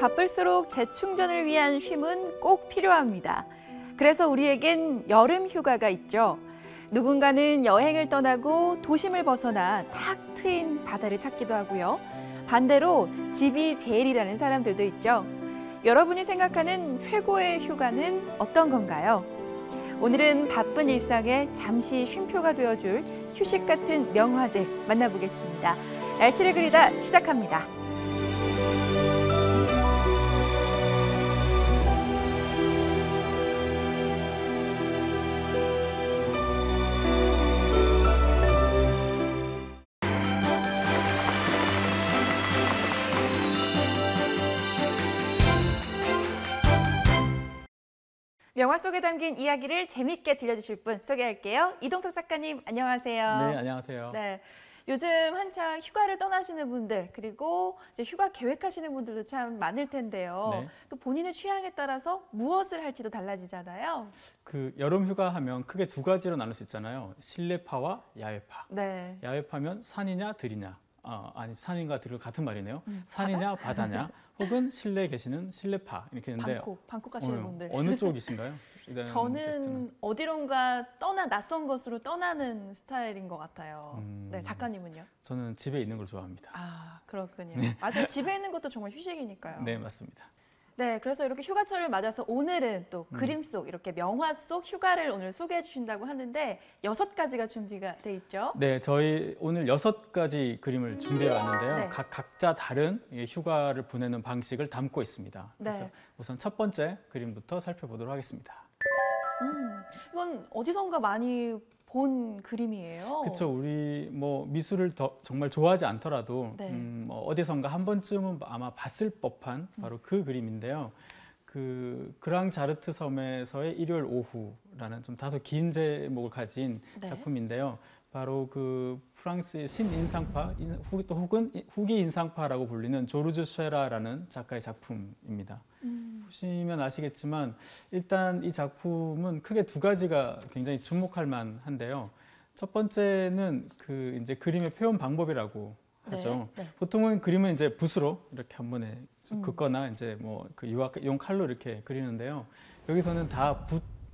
바쁠수록 재충전을 위한 쉼은 꼭 필요합니다. 그래서 우리에겐 여름 휴가가 있죠. 누군가는 여행을 떠나고 도심을 벗어나 탁 트인 바다를 찾기도 하고요. 반대로 집이 제일이라는 사람들도 있죠. 여러분이 생각하는 최고의 휴가는 어떤 건가요? 오늘은 바쁜 일상에 잠시 쉼표가 되어줄 휴식 같은 명화들 만나보겠습니다. 날씨를 그리다 시작합니다. 명화 속에 담긴 이야기를 재밌게 들려주실 분 소개할게요. 이동석 작가님, 안녕하세요. 네, 안녕하세요. 네, 요즘 한창 휴가를 떠나시는 분들, 그리고 이제 휴가 계획하시는 분들도 참 많을 텐데요. 네. 또 본인의 취향에 따라서 무엇을 할지도 달라지잖아요. 그 여름 휴가 하면 크게 두 가지로 나눌 수 있잖아요. 실내파와 야외파. 네. 야외파면 산이냐 들이냐. 아니 산인가 들이 같은 말이네요. 산이냐 바다냐 혹은 실내에 계시는 실내파 이렇게 있는데 방콕 가시는 분들. 어느 쪽이신가요? 저는 게스트는. 어디론가 낯선 곳으로 떠나는 스타일인 것 같아요. 네, 작가님은요? 저는 집에 있는 걸 좋아합니다. 아, 그렇군요. 네. 맞아요. 집에 있는 것도 정말 휴식이니까요. 네, 맞습니다. 네, 그래서 이렇게 휴가철을 맞아서 오늘은 또 그림 속, 이렇게 명화 속 휴가를 오늘 소개해 주신다고 하는데 6가지가 준비가 돼 있죠? 네, 저희 오늘 6가지 그림을 준비해 왔는데요. 네. 각자 다른 휴가를 보내는 방식을 담고 있습니다. 그래서 네. 우선 첫 번째 그림부터 살펴보도록 하겠습니다. 이건 어디선가 많이 본 그림이에요. 그렇죠. 우리 뭐 미술을 정말 좋아하지 않더라도 네. 어디선가 한 번쯤은 아마 봤을 법한 바로 그 그림인데요. 그 그랑 자르트 섬에서의 일요일 오후라는 좀 다소 긴 제목을 가진 네. 작품인데요. 바로 그 프랑스의 신인상파 혹은 후기 인상파라고 불리는 조르주 쉐라라는 작가의 작품입니다. 보시면 아시겠지만 일단 이 작품은 크게 두 가지가 굉장히 주목할 만한데요. 첫 번째는 그 이제 그림의 표현 방법이라고 하죠. 네. 네. 보통은 그림은 이제 붓으로 이렇게 한 번에 긋거나 이제 뭐 그 유화용 칼로 이렇게 그리는데요. 여기서는 다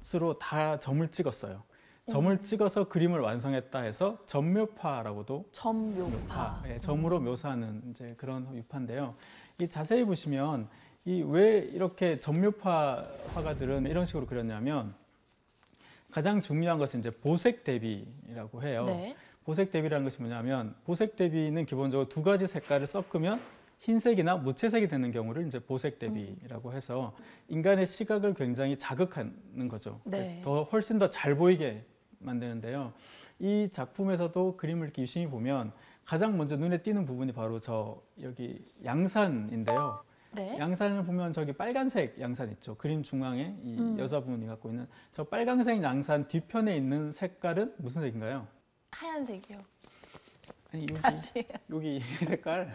붓으로 다 점을 찍었어요. 점을 찍어서 그림을 완성했다 해서 점묘파라고도 점묘파. 네, 점으로 묘사하는 이제 그런 유파인데요. 이 자세히 보시면 이 왜 이렇게 점묘파 화가들은 이런 식으로 그렸냐면 가장 중요한 것은 이제 보색 대비라고 해요. 네. 보색 대비라는 것이 뭐냐면 보색 대비는 기본적으로 두 가지 색깔을 섞으면 흰색이나 무채색이 되는 경우를 이제 보색 대비라고 해서 인간의 시각을 굉장히 자극하는 거죠. 네. 더 훨씬 더 잘 보이게 만드는데요. 이 작품에서도 그림을 이렇게 유심히 보면 가장 먼저 눈에 띄는 부분이 바로 여기 양산인데요. 네. 양산을 보면 저기 빨간색 양산 있죠. 그림 중앙에 이 여자분이 갖고 있는 저 빨간색 양산 뒤편에 있는 색깔은 무슨 색인가요? 하얀색이요. 아니 다시요. 여기 이 색깔.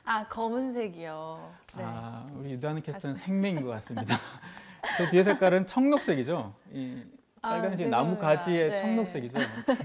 아, 검은색이요. 네. 아, 우리 유다는 캐스터는 생명인 것 같습니다. 저 뒤에 색깔은 청록색이죠. 이 빨간색 나무 가지의 네. 청록색이죠.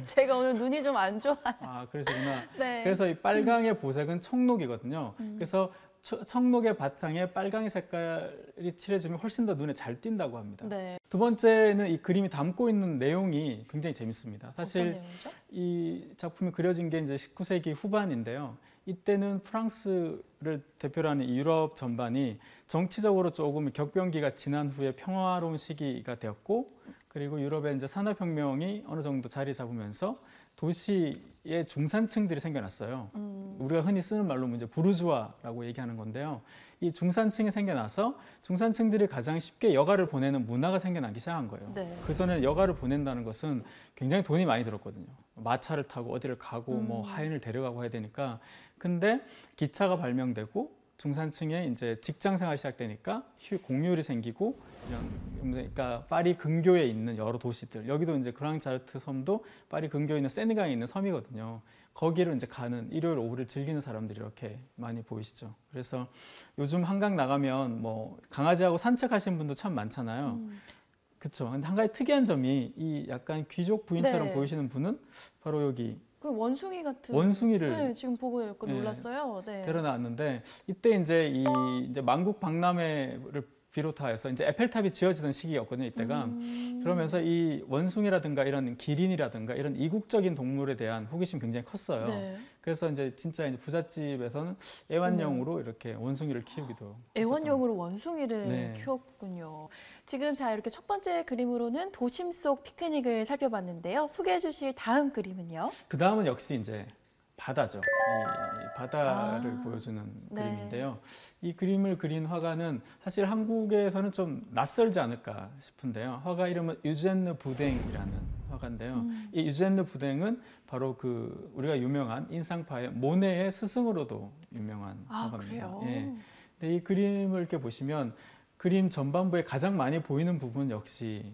제가 오늘 눈이 좀 안 좋아요. 아, 그러시구나. 네. 그래서 이 빨강의 보색은 청록이거든요. 그래서 청록의 바탕에 빨강의 색깔이 칠해지면 훨씬 더 눈에 잘 띈다고 합니다. 네. 두 번째는 이 그림이 담고 있는 내용이 굉장히 재밌습니다. 사실 어떤 내용이죠? 이 작품이 그려진 게 이제 19세기 후반인데요. 이때는 프랑스를 대표로 하는 유럽 전반이 정치적으로 조금 격변기가 지난 후에 평화로운 시기가 되었고, 그리고 유럽의 이제 산업혁명이 어느 정도 자리 잡으면서 도시의 중산층들이 생겨났어요. 우리가 흔히 쓰는 말로 이제 부르주아라고 얘기하는 건데요. 이 중산층이 생겨나서 중산층들이 가장 쉽게 여가를 보내는 문화가 생겨나기 시작한 거예요. 네. 그전에 여가를 보낸다는 것은 굉장히 돈이 많이 들었거든요. 마차를 타고 어디를 가고 뭐 하인을 데려가고 해야 되니까. 근데 기차가 발명되고 중산층의 이제 직장 생활이 시작되니까 공휴일이 생기고 그러니까 파리 근교에 있는 여러 도시들, 여기도 이제 그랑자르트 섬도 파리 근교에 있는 세느강에 있는 섬이거든요. 거기를 이제 가는 일요일 오후를 즐기는 사람들이 이렇게 많이 보이시죠. 그래서 요즘 한강 나가면 뭐 강아지하고 산책하시는 분도 참 많잖아요. 그렇죠. 근데 한 가지 특이한 점이 이 약간 귀족 부인처럼 네. 보이시는 분은 바로 여기 그럼 원숭이 같은. 원숭이를 네, 지금 보고 약간 네, 놀랐어요. 네. 데려놨는데 이때 이제 만국 박람회를 비롯하여서 이제 에펠탑이 지어지던 시기였거든요. 이때가. 그러면서 이 원숭이라든가 이런 기린이라든가 이런 이국적인 동물에 대한 호기심이 굉장히 컸어요. 네. 그래서 이제 진짜 이제 부잣집에서는 애완용으로 이렇게 원숭이를 키우기도 애완용으로 원숭이를 네. 키웠군요. 지금 자 이렇게 첫 번째 그림으로는 도심 속 피크닉을 살펴봤는데요. 소개해 주실 다음 그림은요? 그 다음은 역시 이제 바다죠. 이 바다를 보여주는 네. 그림인데요. 이 그림을 그린 화가는 사실 한국에서는 좀 낯설지 않을까 싶은데요. 화가 이름은 유젠느 부댕이라는 화가인데요. 이 유젠느 부댕은 바로 그 우리가 유명한 인상파의 모네의 스승으로도 유명한 화가입니다. 그래요? 예. 근데 이 그림을 이렇게 보시면 그림 전반부에 가장 많이 보이는 부분 역시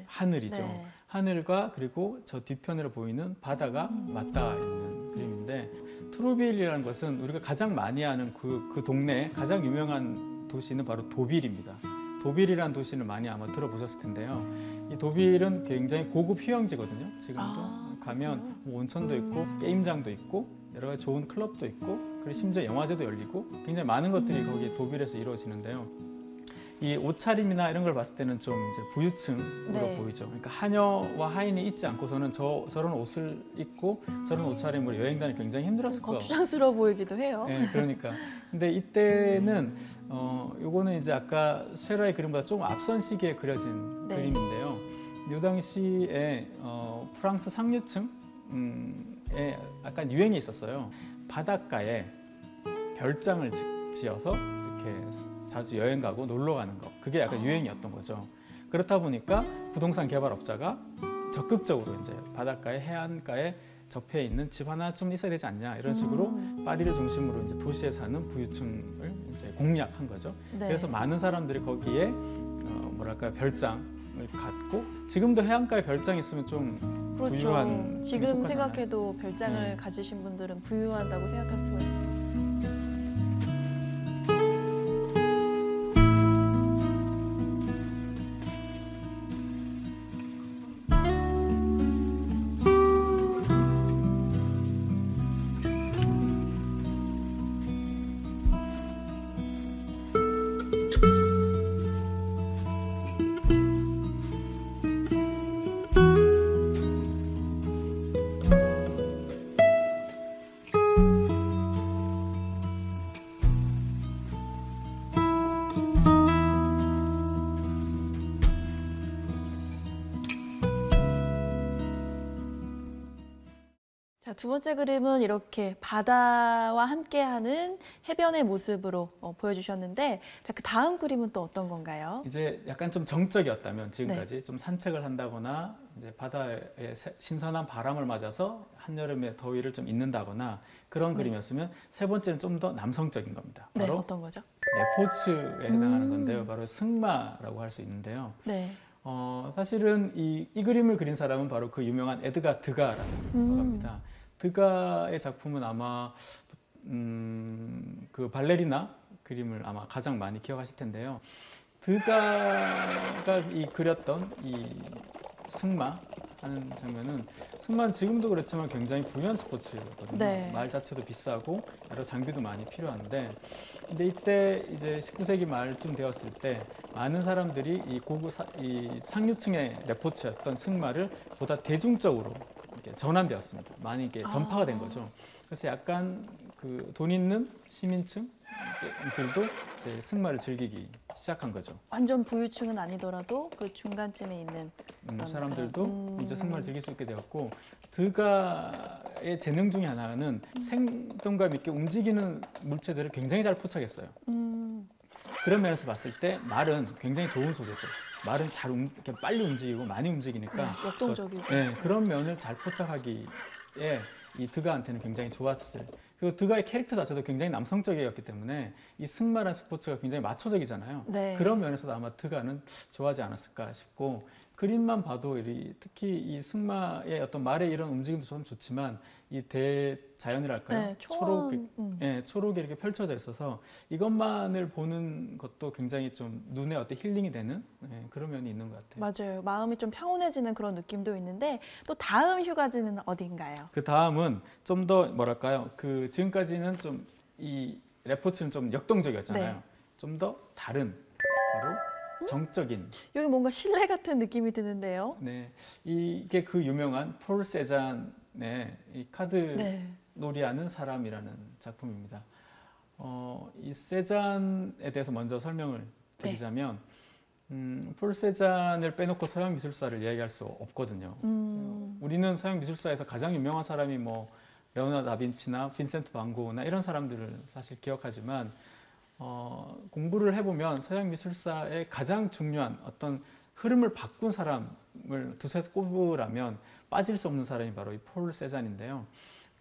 하늘이죠. 네. 하늘과 그리고 저 뒤편으로 보이는 바다가 맞닿아 있는 그림인데 트루빌이라는 것은 우리가 가장 많이 아는 그 동네의 가장 유명한 도시는 바로 도빌입니다. 도빌이라는 도시를 많이 아마 들어보셨을 텐데요. 이 도빌은 굉장히 고급 휴양지거든요. 지금도 가면 뭐 온천도 있고 게임장도 있고 여러 가지 좋은 클럽도 있고 그리고 심지어 영화제도 열리고 굉장히 많은 것들이 거기 도빌에서 이루어지는데요. 이 옷차림이나 이런 걸 봤을 때는 좀 이제 부유층으로 네. 보이죠. 그러니까 하녀와 하인이 있지 않고서는 저런 옷을 입고 저런 옷차림으로 여행 다니기 굉장히 힘들었을 거예요. 거추장스러워 보이기도 해요. 네, 그러니까. 근데 이때는 요거는 이제 아까 쉐라의 그림보다 조금 앞선 시기에 그려진 네. 그림인데요. 이 당시에 프랑스 상류층에 약간 유행이 있었어요. 바닷가에 별장을 지어서 이렇게 자주 여행 가고 놀러 가는 거. 그게 약간 유행이었던 거죠. 그렇다 보니까 부동산 개발업자가 적극적으로 이제 바닷가에 해안가에 접해 있는 집 하나쯤 있어야 되지 않냐 이런 식으로 파리를 중심으로 이제 도시에 사는 부유층을 이제 공략한 거죠. 네. 그래서 많은 사람들이 거기에 별장을 갖고 지금도 해안가에 별장 있으면 좀 그렇죠. 부유한 지금 속하잖아요. 생각해도 별장을 네. 가지신 분들은 부유하다고 생각할 수가 있어요. 자, 두 번째 그림은 이렇게 바다와 함께하는 해변의 모습으로 보여주셨는데, 자, 그 다음 그림은 또 어떤 건가요? 이제 약간 좀 정적이었다면 지금까지 좀 산책을 한다거나 이제 바다의 신선한 바람을 맞아서 한여름의 더위를 좀 잊는다거나 그런 그림이었으면 세 번째는 좀 더 남성적인 겁니다. 네, 바로 어떤 거죠? 네포츠에 해당하는 건데요. 바로 승마라고 할 수 있는데요. 네. 사실은 이 그림을 그린 사람은 바로 그 유명한 에드가 드가라는 화가입니다. 드가의 작품은 아마 그 발레리나 그림을 아마 가장 많이 기억하실 텐데요. 드가가 그렸던 이 승마 하는 장면은 승마는 지금도 그렇지만 굉장히 부유한 스포츠거든요. 네. 말 자체도 비싸고 여러 장비도 많이 필요한데 근데 이때 이제 19세기 말쯤 되었을 때 많은 사람들이 이 상류층의 레포츠였던 승마를 보다 대중적으로 이렇게 전환되었습니다. 많이 이렇게 전파가 된 거죠. 그래서 약간 그 돈 있는 시민층들도 이제 승마를 즐기기 시작한 거죠. 완전 부유층은 아니더라도 그 중간쯤에 있는 사람들도 이제 승마를 즐길 수 있게 되었고 드가의 재능 중에 하나는 생동감 있게 움직이는 물체들을 굉장히 잘 포착했어요. 그런 면에서 봤을 때 말은 굉장히 좋은 소재죠. 말은 이렇게 빨리 움직이고 많이 움직이니까 역동적이고 그런 면을 잘 포착하기에 이 드가한테는 굉장히 좋았을. 그리고 드가의 캐릭터 자체도 굉장히 남성적이었기 때문에 이 승마라는 스포츠가 굉장히 마초적이잖아요. 네. 그런 면에서도 아마 드가는 좋아하지 않았을까 싶고 그림만 봐도 특히 이 승마의 어떤 말의 이런 움직임도 좀 좋지만 이 대자연이랄까요? 네, 초록이 이렇게 펼쳐져 있어서 이것만을 보는 것도 굉장히 좀 눈에 어떤 힐링이 되는 그런 면이 있는 것 같아요. 맞아요. 마음이 좀 평온해지는 그런 느낌도 있는데 또 다음 휴가지는 어딘가요? 그 다음은 좀 더 뭐랄까요? 그 지금까지는 좀 이 레포츠는 좀 역동적이었잖아요. 네. 좀 더 다른 바로 정적인. 여기 뭔가 실내 같은 느낌이 드는데요. 네, 이게 그 유명한 폴 세잔의 이 카드 네. 놀이하는 사람이라는 작품입니다. 이 세잔에 대해서 먼저 설명을 드리자면 폴 세잔을 빼놓고 서양 미술사를 이야기할 수 없거든요. 우리는 서양 미술사에서 가장 유명한 사람이 뭐 레오나르도 다빈치나 빈센트 반 고흐나 이런 사람들을 사실 기억하지만 공부를 해보면 서양 미술사의 가장 중요한 어떤 흐름을 바꾼 사람을 두세 꼽으라면 빠질 수 없는 사람이 바로 이 폴 세잔인데요.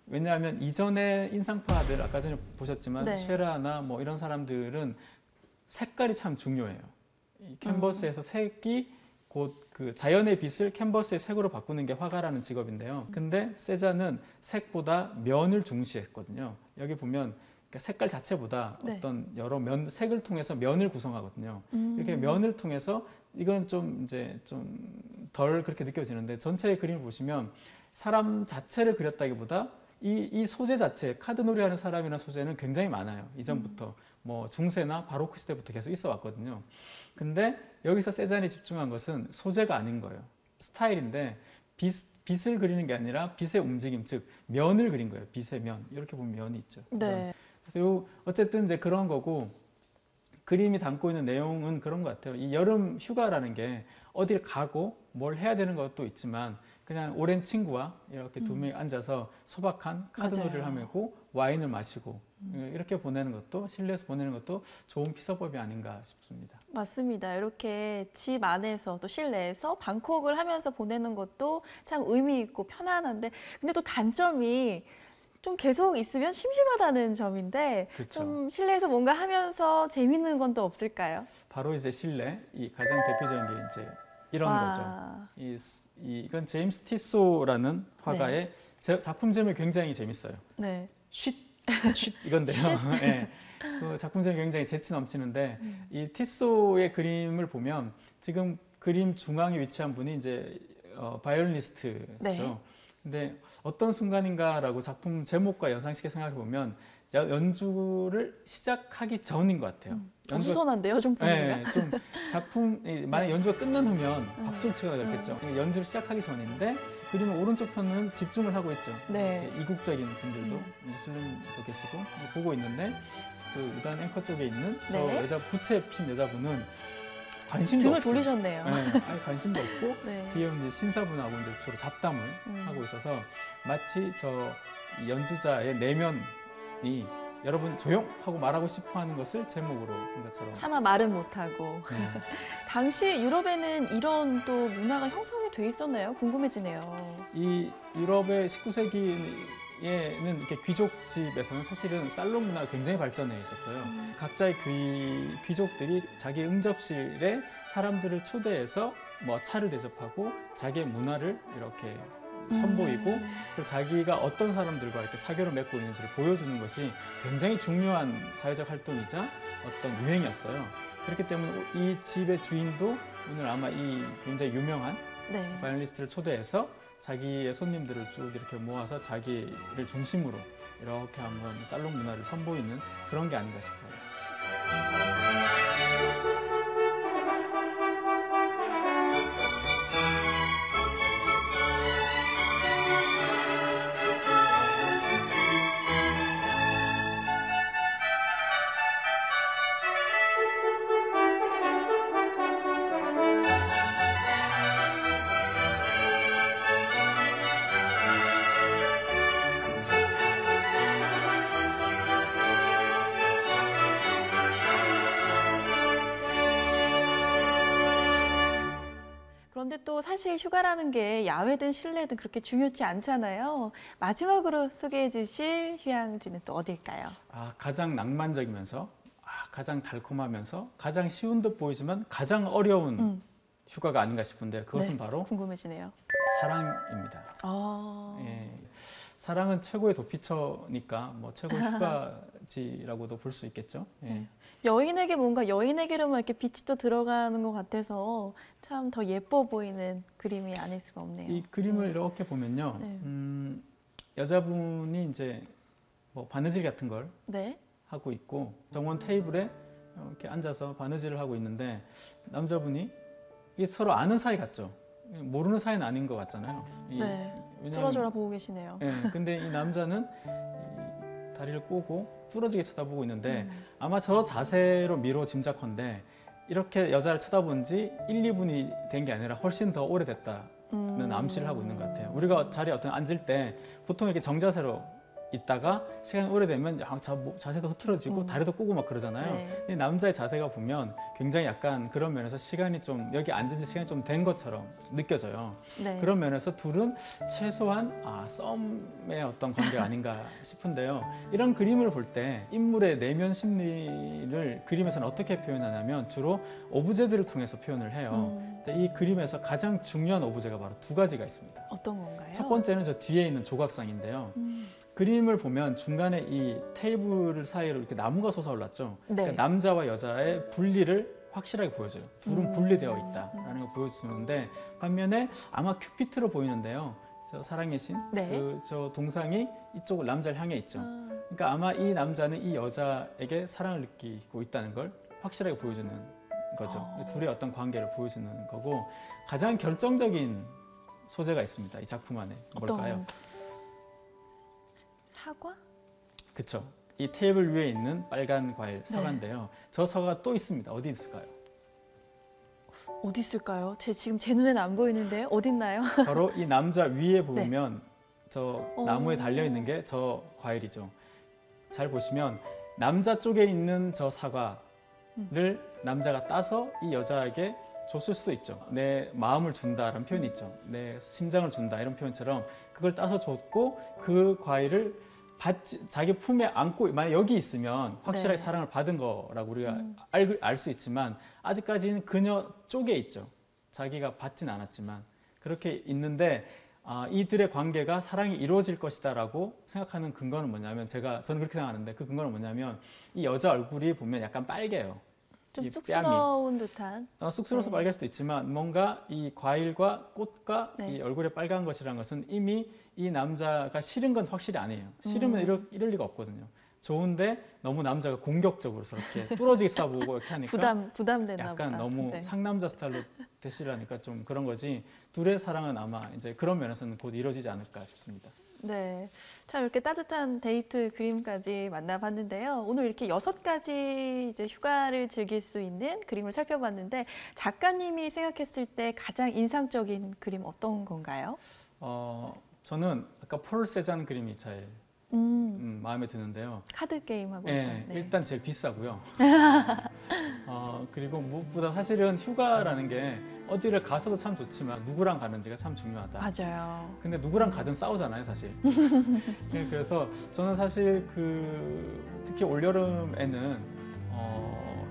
왜냐하면 이전의 인상파들 아까 전에 보셨지만 네. 쉐라나 뭐 이런 사람들은 색깔이 참 중요해요. 이 캔버스에서 색이 곧 그 자연의 빛을 캔버스의 색으로 바꾸는 게 화가라는 직업인데요. 근데 세잔은 색보다 면을 중시했거든요. 여기 보면 색깔 자체보다 네. 어떤 여러 색을 통해서 면을 구성하거든요. 이렇게 면을 통해서 이건 좀 이제 좀 덜 그렇게 느껴지는데 전체의 그림을 보시면 사람 자체를 그렸다기보다 이 소재 자체, 카드놀이 하는 사람이라는 소재는 굉장히 많아요. 이전부터 뭐 중세나 바로크 시대부터 계속 있어 왔거든요. 근데 여기서 세잔이 집중한 것은 소재가 아닌 거예요. 스타일인데 빛을 그리는 게 아니라 빛의 움직임, 즉 면을 그린 거예요. 빛의 면. 이렇게 보면 면이 있죠. 네. 그래서 어쨌든 이제 그런 거고 그림이 담고 있는 내용은 그런 것 같아요. 이 여름 휴가라는 게 어딜 가고 뭘 해야 되는 것도 있지만 그냥 오랜 친구와 이렇게 두 명이 앉아서 소박한 카드놀이를 하고 와인을 마시고 이렇게 보내는 것도 실내에서 보내는 것도 좋은 피서법이 아닌가 싶습니다. 맞습니다. 이렇게 집 안에서 또 실내에서 방콕을 하면서 보내는 것도 참 의미 있고 편안한데 근데 또 단점이 좀 계속 있으면 심심하다는 점인데 그렇죠. 좀 실내에서 뭔가 하면서 재밌는 건 또 없을까요? 바로 이제 실내 이 가장 대표적인 게 이제 이런 와. 거죠. 이건 제임스 티소라는 화가의 작품 제목이 굉장히 재밌어요. 네. 쉿 이건데요. 네. 그 작품 제목이 굉장히 재치 넘치는데 이 티소의 그림을 보면 지금 그림 중앙에 위치한 분이 이제 바이올리니스트죠. 네. 근데 어떤 순간인가라고 작품 제목과 연상시켜 생각해 보면 연주를 시작하기 전인 것 같아요. 어수선한데요, 좀 보니까. 네, 좀 작품 만약 연주가 끝나면 박수를 치거나 그랬겠죠. 연주를 시작하기 전인데 그림의 오른쪽 편은 집중을 하고 있죠. 네. 이국적인 분들도 무슬림도 계시고 보고 있는데 그 유단 앵커 쪽에 있는 저 네. 여자 부채 핀 여자분은 관심도 등을 없어요. 돌리셨네요. 네, 아예 관심도 없고 네. 뒤에 이제 신사분하고 이제 주로 잡담을 하고 있어서 마치 저 연주자의 내면이 여러분 조용 하고 말하고 싶어하는 것을 제목으로 한 것처럼. 차마 말은 못하고. 네. 당시 유럽에는 이런 또 문화가 형성이 돼 있었나요? 궁금해지네요. 이 유럽의 19세기에는 이렇게 귀족 집에서는 사실은 살롱 문화가 굉장히 발전해 있었어요. 각자의 귀족들이 자기 응접실에 사람들을 초대해서 뭐 차를 대접하고 자기의 문화를 이렇게 선보이고 그리고 자기가 어떤 사람들과 이렇게 사교를 맺고 있는지를 보여주는 것이 굉장히 중요한 사회적 활동이자 어떤 유행이었어요. 그렇기 때문에 이 집의 주인도 오늘 아마 이 굉장히 유명한 네. 바이올리니스트를 초대해서 자기의 손님들을 쭉 이렇게 모아서 자기를 중심으로 이렇게 한번 살롱 문화를 선보이는 그런 게 아닌가 싶어요. 그런데 또 사실 휴가라는 게 야외든 실내든 그렇게 중요치 않잖아요. 마지막으로 소개해 주실 휴양지는 또 어딜까요? 가장 낭만적이면서 가장 달콤하면서 가장 쉬운 듯 보이지만 가장 어려운 휴가가 아닌가 싶은데 그것은 네, 바로 궁금해지네요. 사랑입니다. 아, 예, 사랑은 최고의 도피처니까 뭐 최고의 휴가지라고도 볼 수 있겠죠. 예. 네. 여인에게 뭔가 여인에게로만 이렇게 빛이 또 들어가는 것 같아서 참 더 예뻐 보이는 그림이 아닐 수가 없네요. 이 그림을 이렇게 보면요, 네. 여자분이 이제 뭐 바느질 같은 걸 네. 하고 있고 정원 테이블에 이렇게 앉아서 바느질을 하고 있는데 남자분이 이게 서로 아는 사이 같죠. 모르는 사이는 아닌 것 같잖아요. 네. 왜냐하면- 뚫어져라 보고 계시네요. 예, 근데 이 남자는 이 다리를 꼬고 뚫어지게 쳐다보고 있는데 아마 저 자세로 미뤄 짐작컨대 이렇게 여자를 쳐다본 지 1, 2분이 된 게 아니라 훨씬 더 오래됐다는 암시를 하고 있는 것 같아요. 우리가 자리에 어떤 앉을 때 보통 이렇게 정자세로 있다가 시간이 오래되면 자세도 흐트러지고 다리도 꼬고 막 그러잖아요. 네. 이 남자의 자세가 보면 굉장히 약간 그런 면에서 시간이 좀 여기 앉은 지 시간이 좀 된 것처럼 느껴져요. 네. 그런 면에서 둘은 최소한 썸의 어떤 관계가 아닌가 싶은데요. 이런 그림을 볼 때 인물의 내면 심리를 그림에서는 어떻게 표현하냐면 주로 오브제들을 통해서 표현을 해요. 근데 이 그림에서 가장 중요한 오브제가 바로 두 가지가 있습니다. 어떤 건가요? 첫 번째는 저 뒤에 있는 조각상인데요. 그림을 보면 중간에 이 테이블 사이로 이렇게 나무가 솟아올랐죠. 네. 그러니까 남자와 여자의 분리를 확실하게 보여줘요. 둘은 분리되어 있다라는 걸 보여주는데 반면에 아마 큐피트로 보이는데요. 저 사랑의 신, 네. 저 동상이 이쪽을 남자를 향해 있죠. 아, 그러니까 아마 이 남자는 이 여자에게 사랑을 느끼고 있다는 걸 확실하게 보여주는 거죠. 둘의 어떤 관계를 보여주는 거고 가장 결정적인 소재가 있습니다. 이 작품 안에 뭘까요? 사과? 그렇죠. 이 테이블 위에 있는 빨간 과일 사과인데요. 저 사과가 또 있습니다. 어디 있을까요? 어디 있을까요? 지금 제 눈에는 안 보이는데 어디 있나요? 바로 이 남자 위에 보면 저 나무에 달려 있는 게 저 과일이죠. 잘 보시면 남자 쪽에 있는 저 사과를 남자가 따서 이 여자에게 줬을 수도 있죠. 내 마음을 준다라는 표현이 있죠. 내 심장을 준다 이런 표현처럼 그걸 따서 줬고 그 과일을 자기 품에 안고 만약 여기 있으면 확실하게 네. 사랑을 받은 거라고 우리가 알 수 있지만 아직까지는 그녀 쪽에 있죠. 자기가 받진 않았지만 그렇게 있는데 이들의 관계가 사랑이 이루어질 것이다라고 생각하는 근거는 뭐냐면 저는 그렇게 생각하는데 그 근거는 뭐냐면 이 여자 얼굴이 보면 약간 빨개요. 좀 이 쑥스러운 듯한. 쑥스러워서 네. 빨갈 수도 있지만 뭔가 이 과일과 꽃과 네. 이 얼굴에 빨간 것이라는 것은 이미 이 남자가 싫은 건 확실히 아니에요. 싫으면 이럴 리가 없거든요. 좋은데 너무 남자가 공격적으로 저렇게 뚫어지게 싸보고 이렇게 하니까 부담되나 약간 보다. 너무 네. 상남자 스타일로 대시하니까 좀 그런 거지. 둘의 사랑은 아마 이제 그런 면에서는 곧 이루어지지 않을까 싶습니다. 네, 참 이렇게 따뜻한 데이트 그림까지 만나봤는데요. 오늘 이렇게 6가지 이제 휴가를 즐길 수 있는 그림을 살펴봤는데 작가님이 생각했을 때 가장 인상적인 그림 어떤 건가요? 저는 아까 폴 세잔 그림이 제일 마음에 드는데요. 카드 게임하고 네, 있던. 네. 일단 제일 비싸고요. 그리고 무엇보다 사실은 휴가라는 게 어디를 가서도 참 좋지만 누구랑 가는지가 참 중요하다. 맞아요. 근데 누구랑 가든 싸우잖아요, 사실. 네, 그래서 저는 사실 특히 올여름에는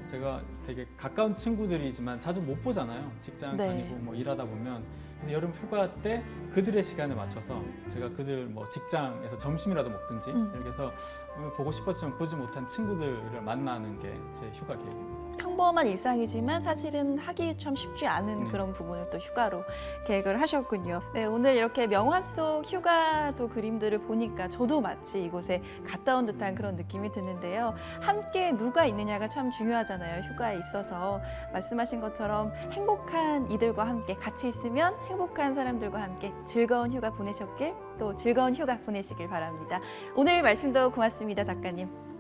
제가 되게 가까운 친구들이지만 자주 못 보잖아요. 직장 네. 다니고 뭐 일하다 보면. 그래서 여름 휴가 때 그들의 시간에 맞춰서 제가 그들 뭐 직장에서 점심이라도 먹든지 이렇게 해서 보고 싶었지만 보지 못한 친구들을 만나는 게 제 휴가 계획입니다. 평범한 일상이지만 사실은 하기 참 쉽지 않은 그런 부분을 또 휴가로 계획을 하셨군요. 네, 오늘 이렇게 명화 속 휴가도 그림들을 보니까 저도 마치 이곳에 갔다 온 듯한 그런 느낌이 드는데요. 함께 누가 있느냐가 참 중요하잖아요. 휴가에 있어서 말씀하신 것처럼 행복한 이들과 함께 같이 있으면 행복한 사람들과 함께 즐거운 휴가 보내셨길 또 즐거운 휴가 보내시길 바랍니다. 오늘 말씀도 고맙습니다, 작가님.